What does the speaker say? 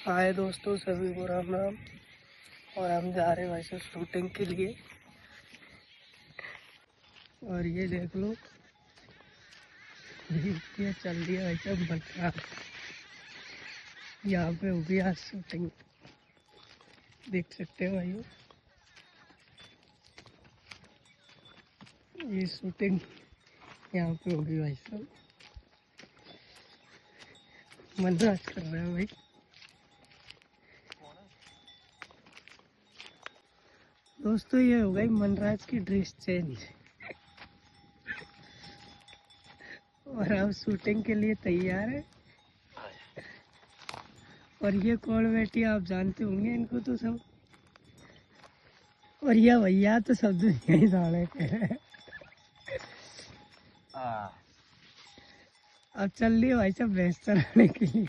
हाय दोस्तों, सभी को राम राम। और हम जा रहे हैं वैसे शूटिंग के लिए। और ये देख लो, ये चल रही है वैसे बरसात। यहाँ पे होगी आज शूटिंग, देख सकते हो भाई। ये शूटिंग यहाँ पे होगी भाई साहब। मनराज कर रहा है भाई। दोस्तों ये हो गई मनराज की ड्रेस चेंज और हम शूटिंग के लिए तैयार है। और ये कौन बैठी आप जानते होंगे इनको तो सब। और ये भैया तो सब दुनिया ही जाने के हैं। अब चल रही है भाई साहब भैंस चराने के लिए।